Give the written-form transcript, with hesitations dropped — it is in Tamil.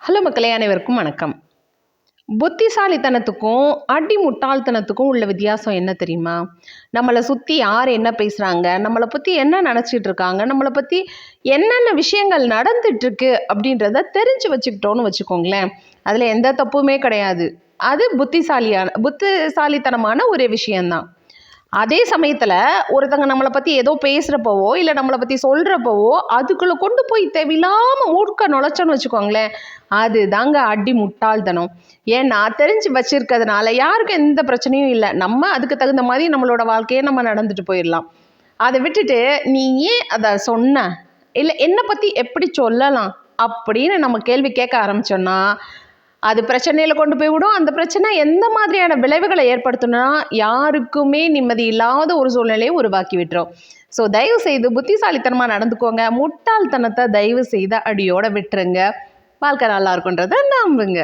ஹலோ மக்களே, அனைவருக்கும் வணக்கம். புத்திசாலித்தனத்துக்கும் அடி முட்டாள்தனத்துக்கும் உள்ள வித்தியாசம் என்ன தெரியுமா? நம்மளை சுற்றி யார் என்ன பேசுகிறாங்க, நம்மளை பற்றி என்ன நினச்சிட்டு இருக்காங்க, நம்மளை பற்றி என்னென்ன விஷயங்கள் நடந்துட்டுருக்கு அப்படின்றத தெரிஞ்சு வச்சுக்கிட்டோன்னு வச்சுக்கோங்களேன். அதில் எந்த தப்புமே கிடையாது. அது புத்திசாலித்தனமான ஒரு விஷயந்தான். அதே சமயத்தில் ஒருத்தங்க நம்மளை பற்றி ஏதோ பேசுகிறப்பவோ இல்லை நம்மளை பற்றி சொல்கிறப்பவோ அதுக்குள்ளே கொண்டு போய் தேவையில்லாமல் மூழ்க நுழைச்சோன்னு வச்சுக்கோங்களேன், அது தாங்க அடி முட்டாள்தனம். ஏன்னா தெரிஞ்சு வச்சிருக்கிறதுனால யாருக்கும் எந்த பிரச்சனையும் இல்லை. நம்ம அதுக்கு தகுந்த மாதிரி நம்மளோட வாழ்க்கையை நம்ம நடந்துட்டு போயிடலாம். அதை விட்டுட்டு நீ ஏன் அதை சொன்ன, இல்லை என்னை பற்றி எப்படி சொல்லலாம் அப்படின்னு நம்ம கேள்வி கேட்க ஆரம்பித்தோன்னா அது பிரச்சனையில் கொண்டு போய் விடும். அந்த பிரச்சனை எந்த மாதிரியான விளைவுகளை ஏற்படுத்தணும்னா யாருக்குமே நிம்மதி இல்லாத ஒரு சூழ்நிலையை உருவாக்கி விட்டுரும். ஸோ தயவு செய்து புத்திசாலித்தனமாக நடந்துக்கோங்க. முட்டாள்தனத்தை தயவு செய்து அடியோட விட்டுருங்க. வாழ்க்கை நல்லா இருக்குன்றதை நம்புங்க.